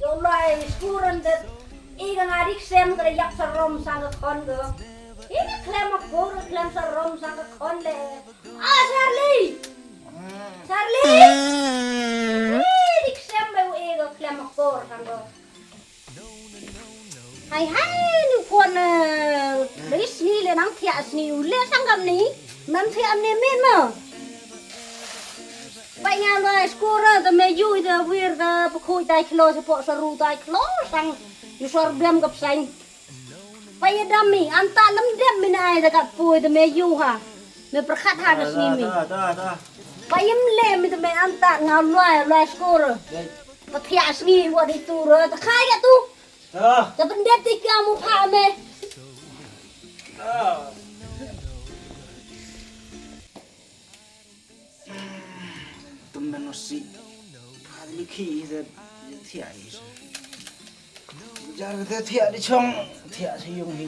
Yolai skuren dat ikan adik sem kena yak serom sang kon go. Ini klem aku klem serom sang kon le. Ah Charlie. Charlie. Adik sem bau ego klem aku sang go. Hai nu kon ris ni le nang thias ni le sang gam ni. Nam thiam ni men mo. Vậy nhà rồi school the me vui the wir the bukui tai kilo support saru tai kilo sang yusor biam gap sang vậy dami anta lam dem min ai da kat pui the me yu ha me prakhat ha nas ni mi vậy em le mi the me anta ngau loai school but thia sni wa di tu ro ta khai ya tu ta pendet ti kamu pha me Temen si paling kiri tiada is. Jangan tiada di chong tiada siung ni.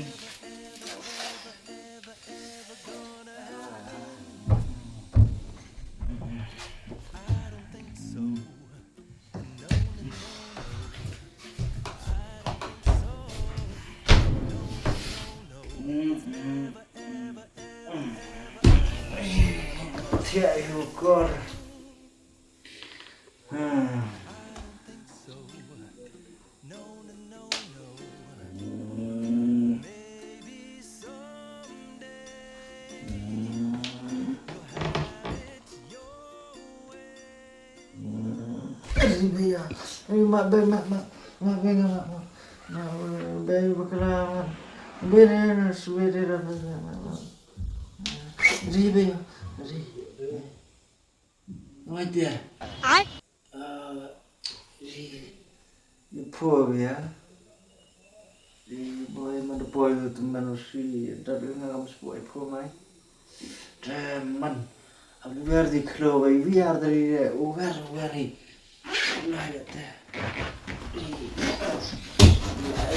Tiada ukur. भैया mak bayi berkelangan benar sudah ri भैया ri Ngoi dia ai ri po ya ri boy mana boy tu manusia tapi ngam boy po mai teman aku biar di klo biar dari over lah ya teh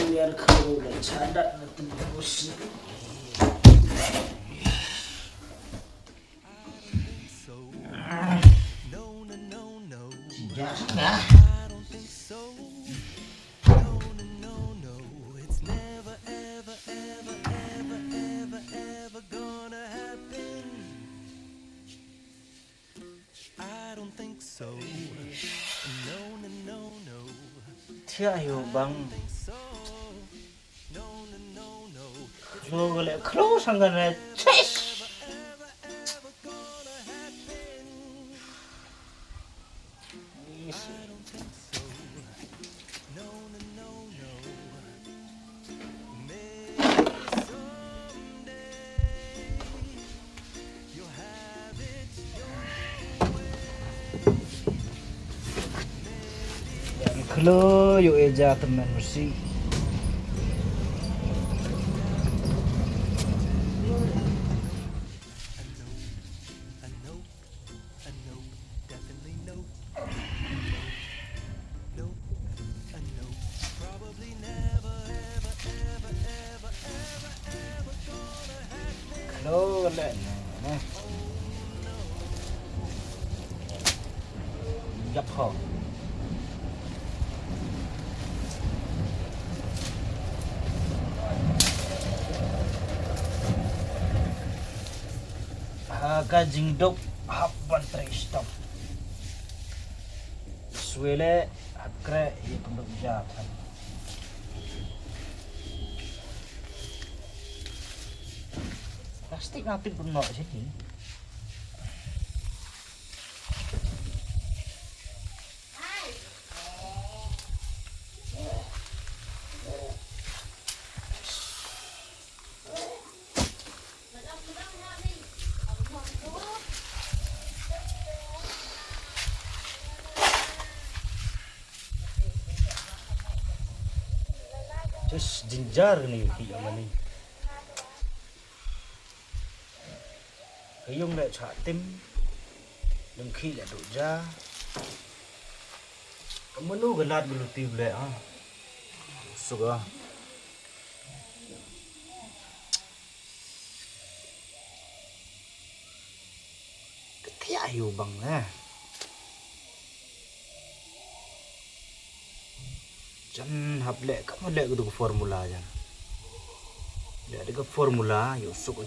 biar klo cadat nanti bos Nah. Thiệt hiểu bằng rồi lại khâu sang gần này chết Hello, yuk eja teman musik. Hello, lại nè. Dập hở. Kajing dok haban tristom suele akre ya penduk jatan plastik nanti penuh sini terus jinjar nih yang ini kayong lại trả tim đừng khi lại đổ ra kamu nu genat bulu tim lại ah suka kaya ayo bang na Jan hablek kamu lek gitu formula jan. Lek ada formula yo sok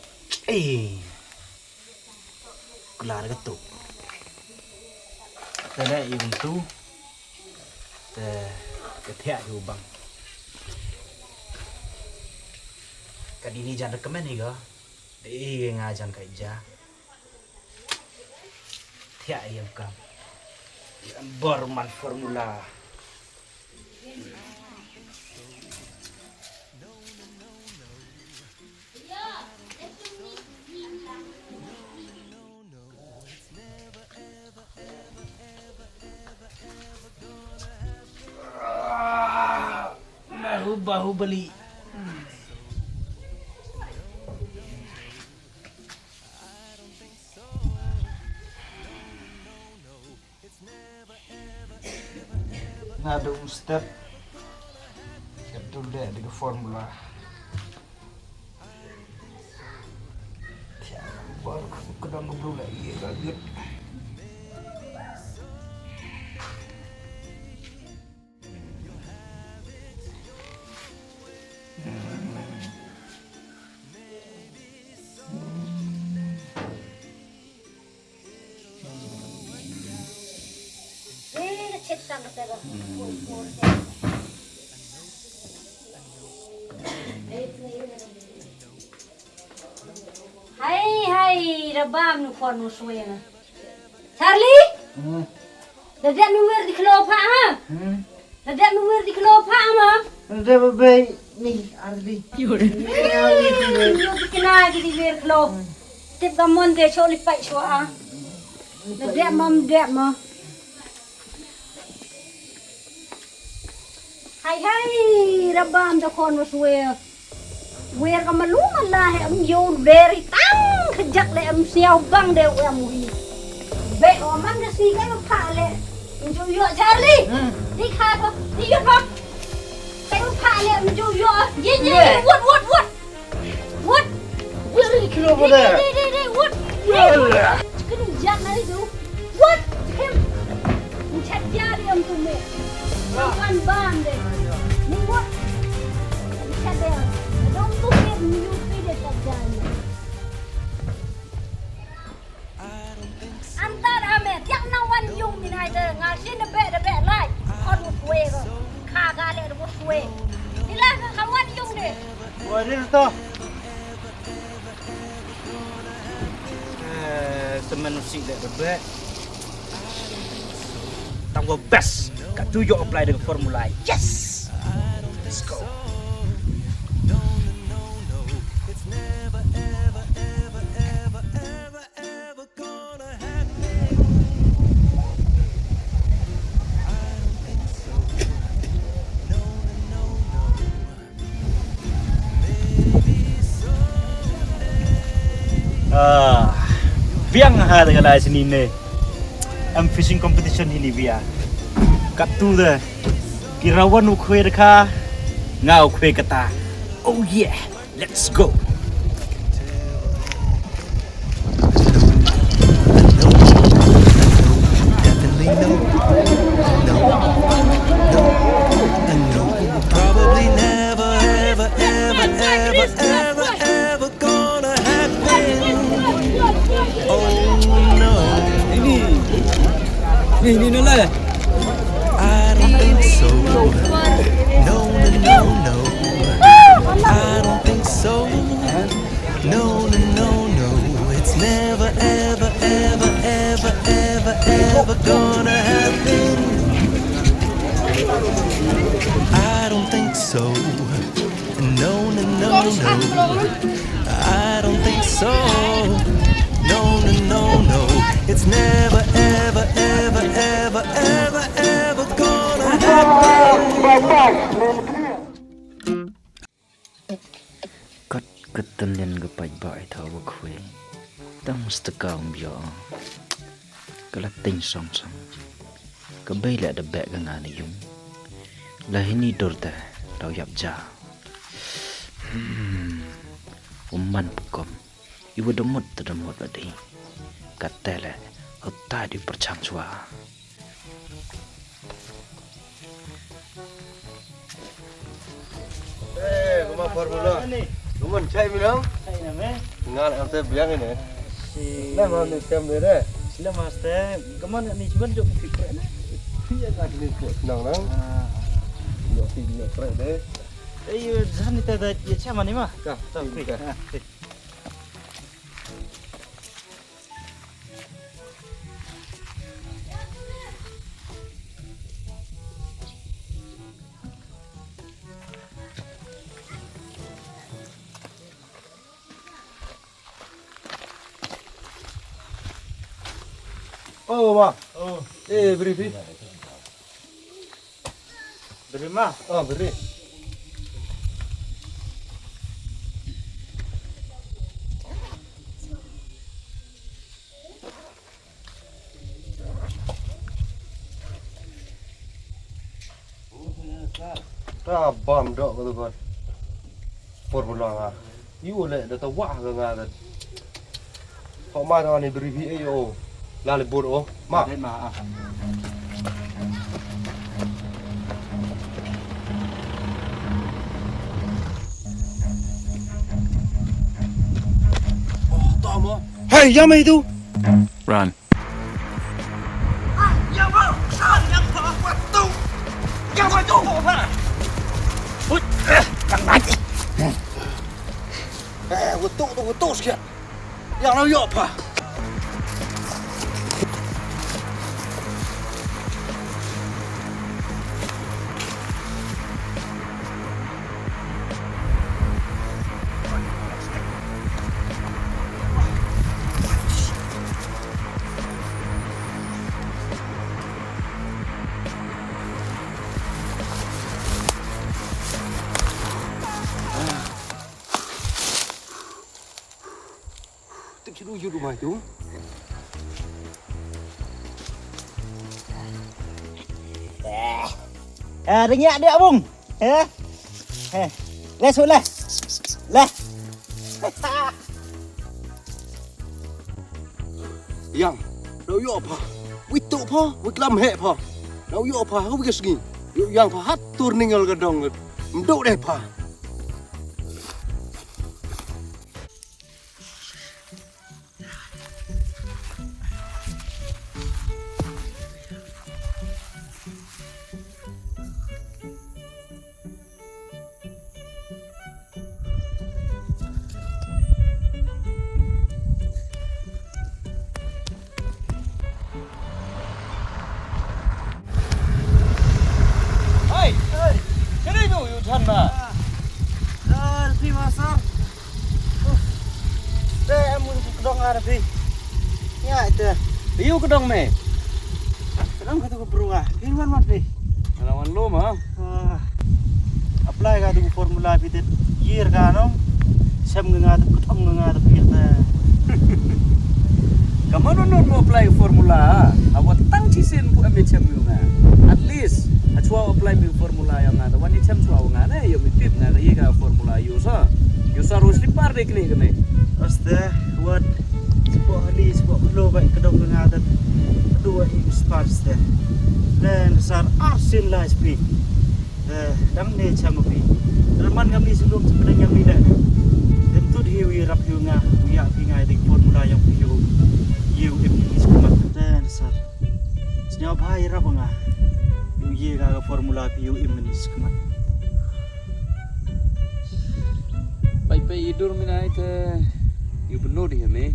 kelar gitu. Tele yung tu te ketia yo bang. Kadini jan rekemen ni ga. Ngajan kai ja. Tia yang kam. Yang berman formula. Bahubali. Ada step dulu deh dengan formula. Baru kedang dulu lagi kaget. Cek sangat dah. Hai, rabam nu kon nu suena. Charlie? Dadak nu mer di kelopa ha? Dadak nu mer di kelopa ma? Ada babai ni Ardi. Yo kena di mer kelop. Tip gamon de choli pai chwa. Dadak mam dak ma. Hai, rabam da kon nu suena. Wer ka malungan lah em yon very tang kejak le em siau bang de em wi be o man da si ka pa le jo yo Charlie đi kha ko đi yo pa ka pa le em jo yo ye what what Very kilo pada. what cái đường giang này du what him chat jari em tu me ban ban de ni what chat de don't look at me, you feed it up there. Antar ame, tiap nawan yung minai de, ngasin de be lai, kon uswe ko, kaga le uswe. Dila kawan yung de. Wadir to. Semenusi le be. Tanggo best. Kat tu yo apply dengan formula. Yes. Let's go. Biang ha dengan lai sini ne. Fishing competition ini biar. Kat tu dah. Kirawan ukwe dekha. Ngau ukwe kata. Oh yeah, let's go. Ini nolai. I don't think so. No. I don't think so. No. It's never, ever gonna happen. I don't think so. No. I don't think so. No. It's never, ever gonna happen. Kat ketelian gepai bai tahu kue. Tang mesti kau bio. Kalau ting song. Kebai le ada beg dengan yung. Lah ini dorda tau yap ja. Uman pukom. Ibu demut tadi. Katele hotai di percang cua. formula. Lumun cai minang. Cai name. Ngal arte biang ini. Si. Nah mau ni kamera. Sila master. Kemana ni cuman jom fikir na. Iya nak ni senang nang. Yo video keren deh. Ayo jangan kita dah ya cama ni mah. Kah, Tahu ini fikir. kah. Oh, ma. Oh, Beri. terima. Oh, beri. Bom dok tu kan. Formula ah. You le dah tahu wah ngah dah. Kau mana ni beri ayo. Lalu bodoh, ma. Terima. Hei, yang mana itu? Run. Betul sikit. Yang nak yok apa? Dulu rumah itu. Rinyak dia abung. Les boleh. Les. Yang, đâu yok apa? Witu apa? Wiklam he apa? Đâu yok apa? Kau bikin segini. Yang apa? Hatur ninggal gedong. Menduk deh apa? Terima sar. Saya mau kedong arabi. Ya itu. Iu kedong me. Kedong kata berunga. Kiruan mat bi. Lawan lo mah. Apply kata formula bitet year kanong. Sem ngada kedong ngada pirta. Kamu non apply formula, awak tang cisin pu ambil cem yunga. At least, acua apply mi formula yang ada. Wani cem cua ngana, yo mitip ngana ye ka formula yusa. Yusa harus dipar dek ni kene. Aste wat sebuah hari sebuah lo baik kedong ngada. Dua spars deh. Dan sar arsin lah spi. Dang ne cem bi. Raman kami sebelum sebenarnya bila. Tentu dihiwi rap yunga, uya pingai dek formula yang piu. You English kumat dan sar. Senyawa bahaya apa ngah? You ye kaga formula you English kumat. Pai idur mina ite. You penuh dia me.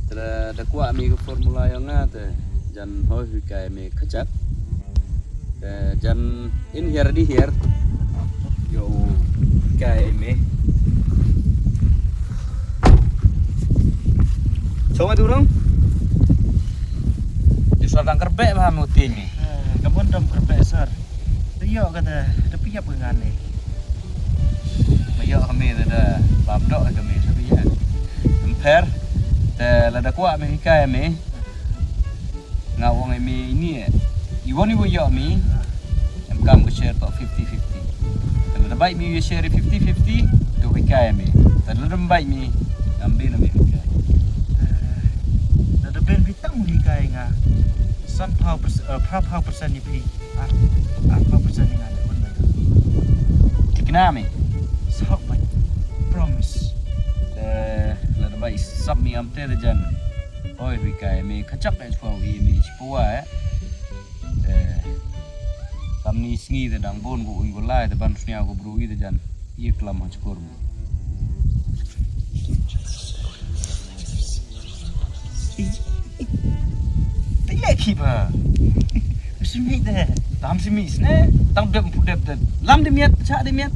Tera dakwa mi ke formula yang ngata. Jan hoi hukai me kacak. Jan in here di here. Yo kai me. Coba turun. Di suara kerbek paham utin ni. Kapan dam kerbek sar. Dia kata tapi apa ngane? Mayo kami ada babdok kami tapi ya. Emper te lada kuat me hikai me. Ngawang me ini iwan ibu yo me. Em kam ke share to 50-50. Kalau ada baik me share 50-50 tu hikai me. Kalau ada baik me ambil me hikai. Ben bitang ni kai nga. Somehow berapa persen ni pi? Apa persen ni ngane pun baik. Tikna me. So de jan oi hui kai me khachak ai chwa wi mi chpuwa kam ni sngi de dang bon go ui go lai de ban snya go bru i de jan i klam ha chkor Iya kiba. Simi de. Tam simi sne. Tam dem pudep de. Lam de miat, cha de miat.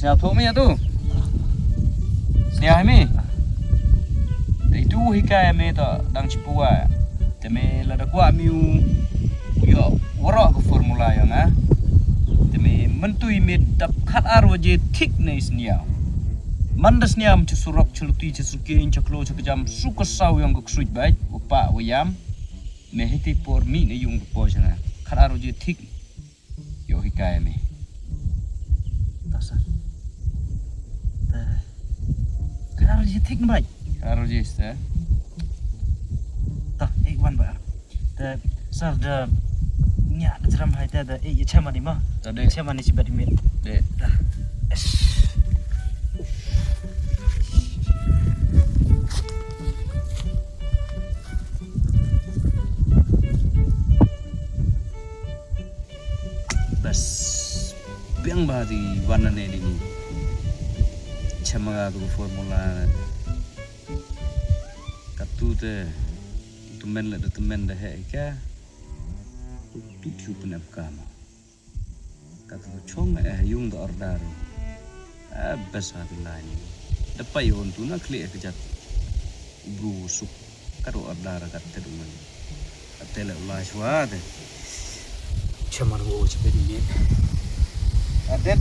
Siap thok mi tu. Siap mi. Itu hikaya me to dang chipua. Te me la da kwa miu. Yo, wara ko formula yang ah. Te me mentui me dap khat aro je thickness niau. Mandas niam cu surok celuti cesukin caklo cakjam suka saw yang gok suit baik upa wayam me hiti por mi ne yung po jana khararo je thik yo hikaya me Tasa. Khararo je thik baik. khararo je sta Ta ek wan ba. Ta sar da nya da dram hai ta da ek chama ni ma. ta de Chama ni sibat mi. de bas biang ba di warna ne ni chamaga tu formula katu te tu men la tu men da he ka tu tu penap kama katu chong yung da ordar bas hatu lain dapat yon tu na clear kejat bru sup karo ordar kat te duman atela ulai shwa de Chama ro sibat mi. Ade.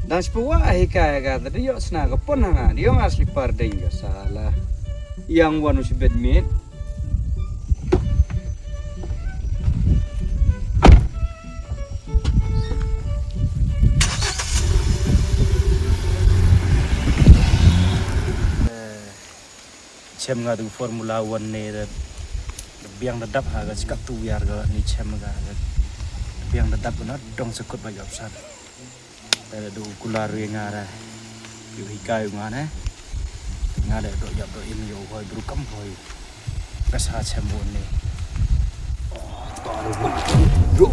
Dan sebuah hikayat kata dia senaga penanga dia asli pardeng ke salah yang wanu si bedmit Chem nga tu formula 1 ne da biang da dap ha ga sikap tu yar ga ni chem ga biang da dap na dong sekut ba job san da du kular wi nga ra yu hikai nga ne nga da do job do im yo hoi bru kam hoi pesa chem bon ne ro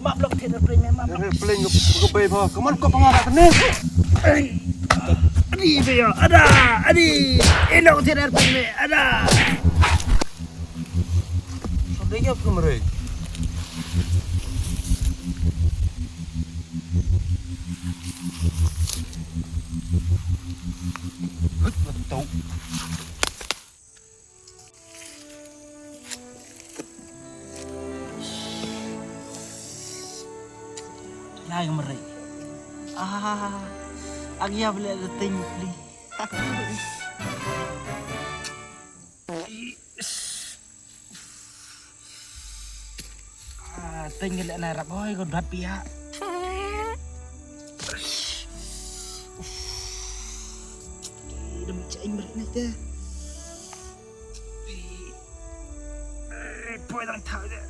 Mablok theater play mama. Play go bay po. Kaman ko pangarap ni. Adi beyo ada adi elo theater play ada. Sampai ngap ko mare. Betul. Lai mare. Agya beli ada ting beli. Ting gele na rap hoy ko dat pia. Dem cai mare ni te. Poi dang thau de.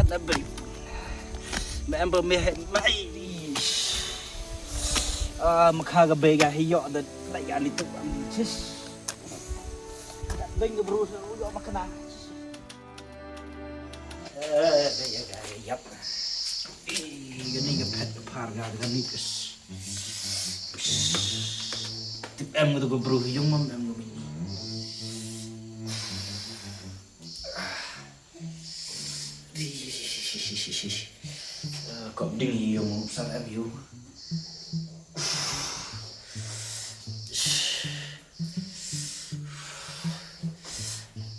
Đã bị mẹ em bơ mẹ mày mà khá cái bề gà hay dọ được lại gà đi tục ăn chứ đây cái bro nó dọ mà cái nào đây gà dập cái này cái pet par gà cái này cái tiếp em cái tụi bro dùng mắm em của mình cậu đinh dùng sang em hiểu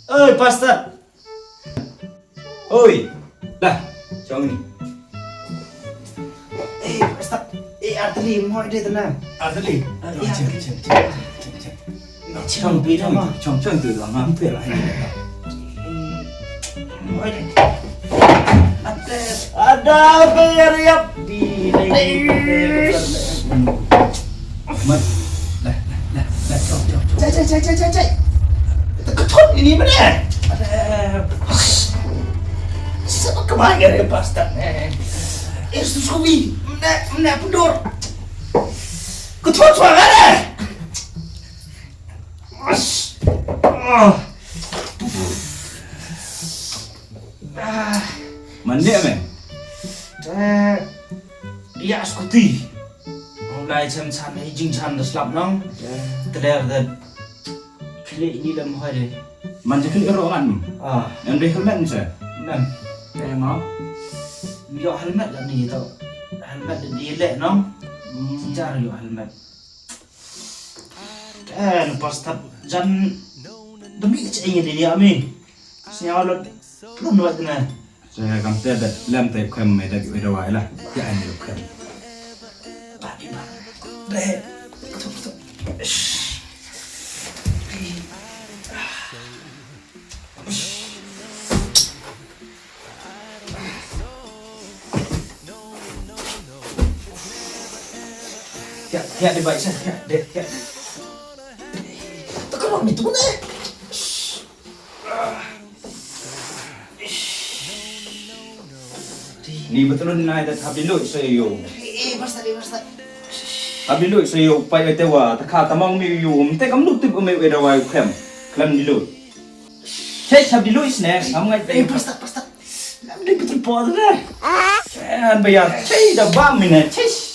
ơi pastor ôi dah jangan ni arteri moi dia tenang. Adli. Iya. Chong pi sama. Chong tu lah mampir lah ini. Moi dia. Ada beriap di Mat. Cai. Ketut ini mana? Ada. Sama kemarin ya bastard. Itu suami. Mana pendur. Ketut suara dah. Mandi men. Dia skuti. Mulai chan hijing chan slap nong. Terlihat dan klik ini dalam hari. Manja kali rokan. Yang dia helmet ni saya. Nam, mau. Yo helmet dah ni tau. Helmet dia lek nong. Sejarah yo helmet. Lepas tak jan demi ingin dia ami. Siapa belum buat na. Saya kam ada lem tay kem ada di rawai lah. Ya ani kem. Babi ba. Deh. Ya, dia baik saya. Ya. Tekan itu mana? Ni betul ni ada habilut saya yo. Basta. Habilut saya yo pai tewa takha tamang mi yo mte kam lu tip me rawai kem. Klam ni lu. Cek habilut sne am ngai Basta. Nam dia betul pada dah. An bayar. Cek dah bam ni ne. Cek.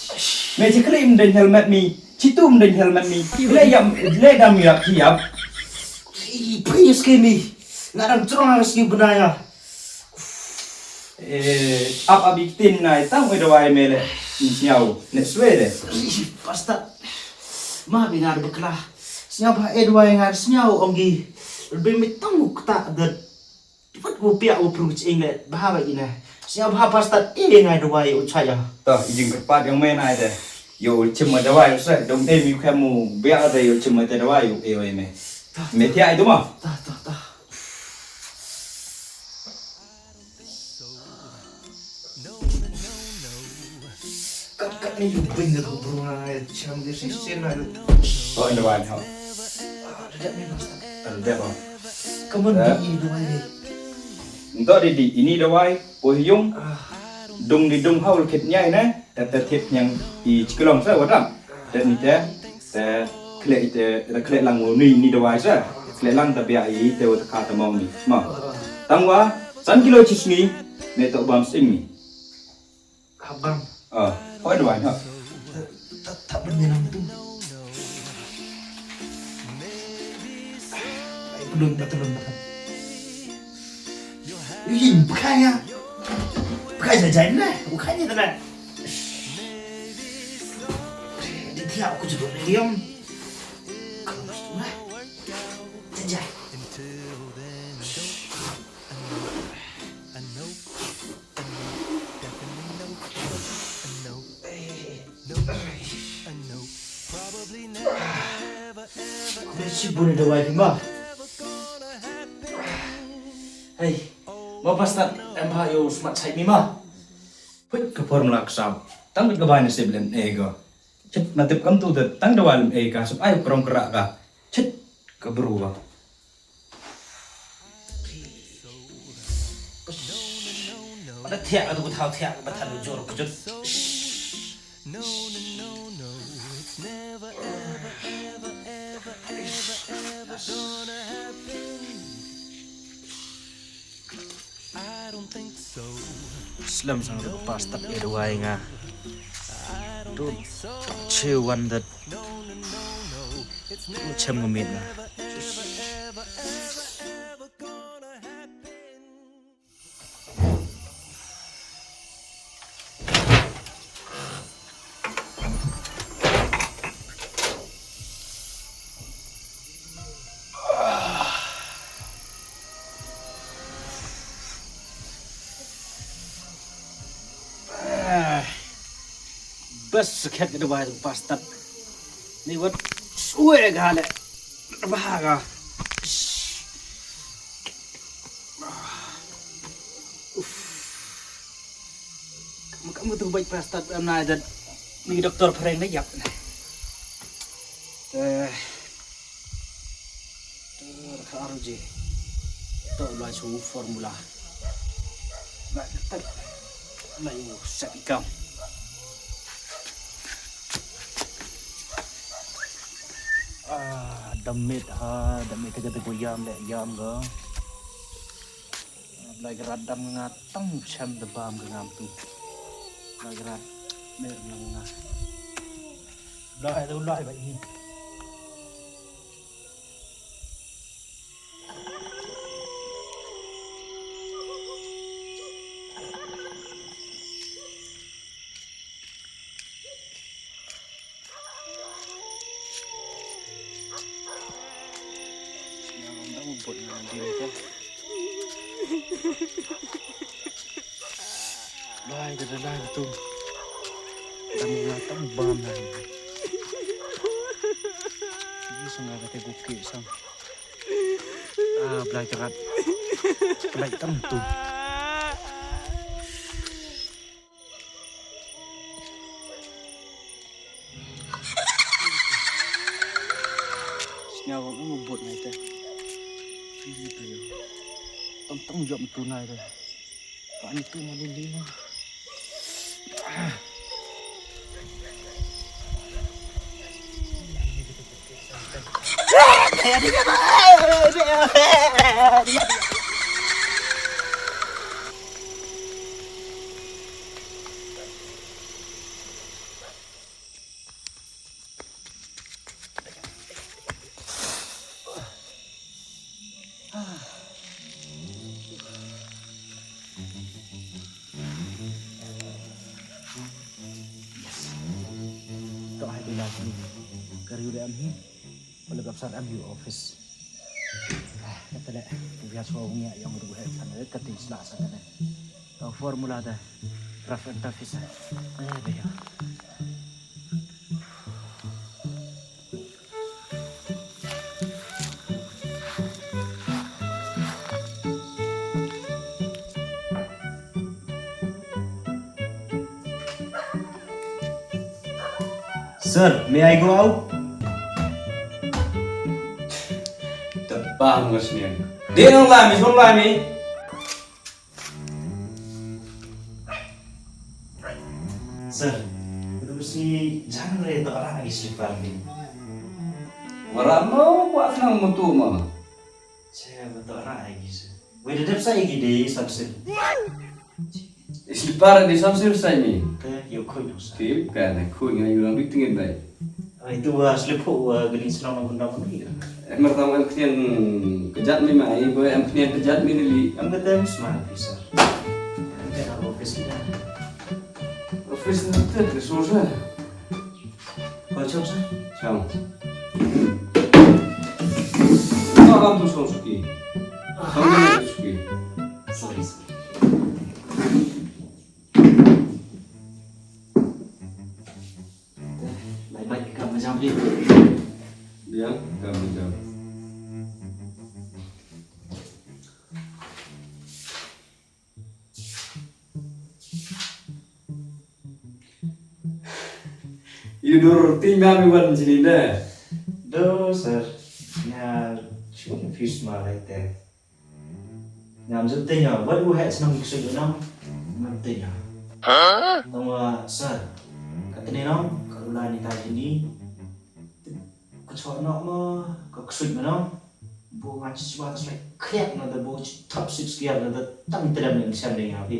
Me cek klim den helmet mi. Citum den helmet mi. Le dam ya kiap. Prince kini. Ngarang cerong harus ni benaya. Up abitin na itang rawai mele. Nyau. Ne swede. Basta. Ma binar beklah. Siapa edwa yang harus nyau onggi. Lebih mitang tak ada. Dapat kopiak uprus ingat bahaya ini. Siapa pasta ngai dua ucaya. Toh ijing kerpat yang main ada. Yo cuma dawai usah dong mi kamu biar ada yo cuma dawai yo me. Metia itu mah. Tah. Kat ni lupin dah berulang macam dia sisen ada. Oh in the one ha. Ada ni basta. Ada apa? Kamu di dua ni. Untuk di ini dawai pohiyung dung di dung haul kitnya ini tetep yang di ciklong saya wadam. Dan itu kle lang ni dawai saya. Kle lang tapi ai te wat kata mau ni. Ma. Tangwa 1 kilo cisni metok bam sing ni. Abang. Oh dawai ha. Tak benar tu. Belum betul. Ini bukannya jajan lah, bukannya tu lah. Di tiap aku juga diam. Kalau mesti lah, jajan. Bersih boleh dah wajib mah. Hey, mau pasta emang yo smart saya mima. Put ke formula kesam. Tang ke bahan sebelum ego. Cet natip kam tu tang dawalem ega sup ayo kerong kerak ka. Cet ke berubah. Ada tiak atau tahu tiak betul jor kejut. Slam sang de pas tak e dawai nga. Tu chewan dat macam ngemit nga. sakit ke depan itu bastard. Ni buat suwe gale. Bahaga. Kamu tuh baik bastard amna dan ni doktor pereng na yap. Terharuji. To la su formula. Ba tak. Mai sa ikam. Damit kagad ko yam ga. Lagi radam ngatang cham de bam ga ngampi. Lagi rad mer nga. Lai vậy ni. Buat nanti itu, lai tu, kami datang bam lagi. Ini sangat kata bukit sam. Belai kerat, belai tentu. Senyawa kamu buat nanti. Tentang jam tunai dah. Pak itu malu lima. Karyo am hi palagap sar am yu office katala biya so ngya yang ru he tan le kating sla sa kana to formula da rough and tough is be ya Sir, may I go out? Bang ngasnya. Dia nong lami. Sir, itu mesti jangan reda orang lagi selipar ni. Maramo kuat nang mutu mah. Saya betul orang lagi sir. Wait, ada saya gede sabsir. Selipar di samsir saya ni. Ke yukoi no sir. Tip kan aku ngai orang bitingin baik. Itu selipu gelin selama benda-benda ni. Pertama em kenian kejat mi mai, boy em kenian kejat mi li. Am kata smart sir. Kita nak office kita. Office nanti resource. Kau cakap sir? Ciao. Kamu tu suki. Kamu suki. Sorry sir. Baik-baik kamu macam ni. Dia kamu jam. Idur tinggal mi wan sini dah. Do sir. Nhà chuyện fish mà lại tệ. Làm rất tinh à, vẫn u hệ năm lịch sử năm năm tinh à. Tông sir. Katanya nom, kalau lah ni tadi ni, kecuali nom kesuit mana, bu macam sesuatu selai kriak nada bu top six kiar nada tam tidak mengisah dengan apa.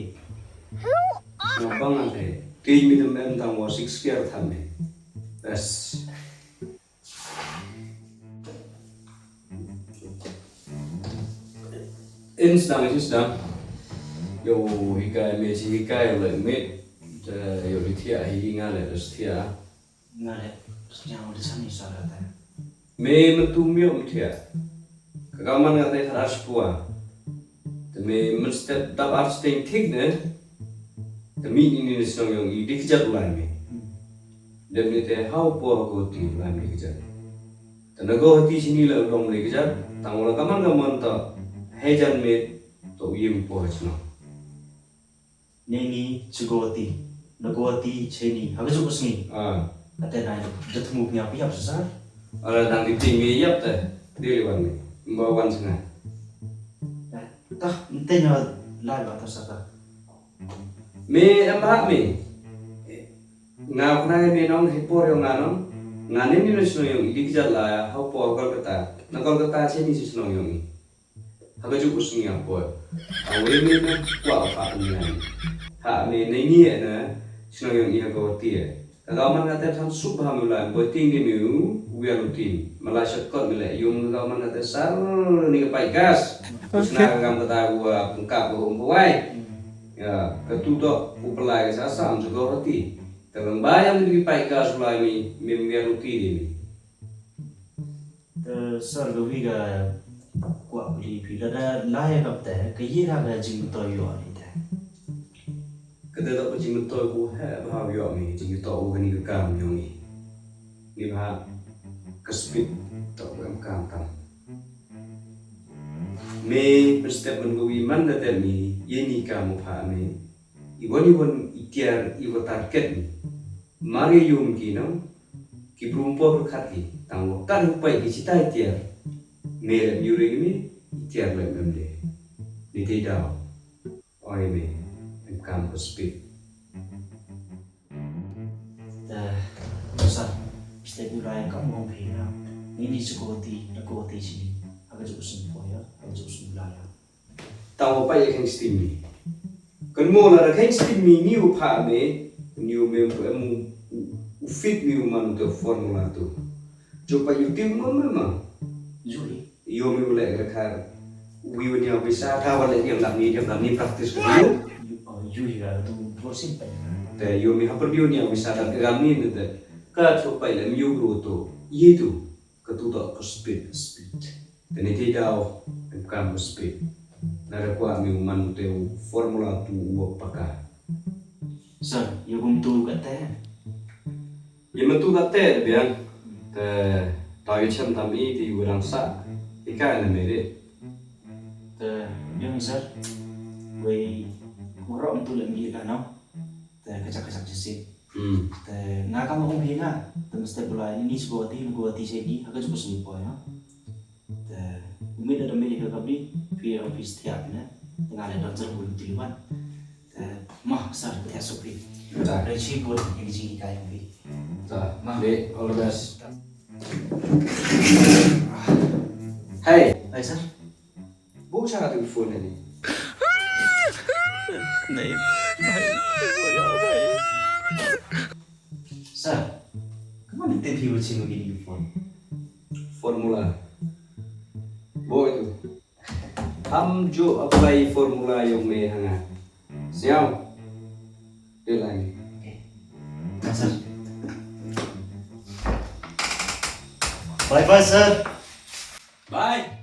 Bang nanti, tim itu memang mau 6 year thamne. Bes. Instan. Yo hikai meci hikai le met. Yo lithia hinga le rustia. Nggak senyum di sana isyarat. Me metumio mthia. Kagaman ngatai tharas pua. Me mesti tab arts ting thik ne. Demi ini nisong yang ini kejar ulai me. dan itu how poor kau ti lami kerja. Tenaga hati sini lah orang lagi kerja. Tanggal kaman kaman tak hejan met tak uyim poh cina. Neni Chugoti, Nagoti Cheni, Hagazukusni, Ah, Ate Nai, Jatmu punya piap besar. ada tang di tinggi yap teh. Dia lewat ni, bawa sana. Tah, entenya lai batas apa? Me amah me. Ngau kena me nong hipor yang nganong. Nganin ni nasi yang idi kerja lah. How poor kau kata. Nak kau kata sini si senang yang ni. Haga cukup sunyi apa? Awal ni nak kuat apa ni? Hak me ni na senang yang ia kau tiada. Kalau mana kata sam subah mulai, berting ni miu, biar rutin. Malah shortcut mulai. Yung kalau mana kata sar ni kepai gas. Senang kamu kata gua pengkap gua umpuai. Ya, ketutup upelai sasam juga roti. Kalau bayang di kepai gas mulai mi biar rutin ni. Sar gawi ga kuat beli bila dah lai kap teh, kaya raga jing toyo ni teh. Kita tak pergi mentor ku bahau yo mi jing to ni ke kam yo ni. Ni bah kespit tak kam kam. Me setiap menggawi mana tadi ye ni kamu pahami. Iwan itiar iwa target ni. Mari yum kino ki perempuan berkati tanggo kan upai ki cita itiar. Me yuri ni itiar lem memde. Ni tidak. Oi me kam kespit. Besar, setiap wilayah kamu bina. Ini Chugoti, Nagoti sini, Hagazukusun poya, Hagazukusun wilayah. Tahu apa yang stimi? Kan mula ada yang stimi ni upah me, ni mu ufit mi umanu tu formula tu. Coba YouTube memang. Juli, Yo mi boleh kerja. Wiwanya bisa tahu lagi yang kami praktis dulu. Juli ga tu bosin pa. Te yo mi hampir dia yang bisa tak kami ni te. Kat coba ile mi yo tu. Itu ketutup ke speed. Dan itu tahu bukan speed. Nara kuat mi umanu tu formula tu uap pakai. Sir, yung tu ka teh. Ya mentu kate biang te tahu cem tami di urang sa. Ikan ni mere. Yung sir, way kurang tu lagi kan no. Kacak-kacak jesit. Ngaka mo kung hinga. Mesti pula ini Chugoti sini, Hagazukusun po ya. Umid ada milik kami, via office tiap na. Tengah ada dokter boleh dilihat. Mah sir, dia supri. Tak. Reci pun yang di sini kayak ni. Tak. Be all the best. Hey, Hai sir. buka cara telefon ni. Sir, kamu minta view sini begini phone. Formula. Bo itu. Ham jo apply formula yang me hanga. Siap. Dia lagi. Nah, sir. Bye bye sir. Bye.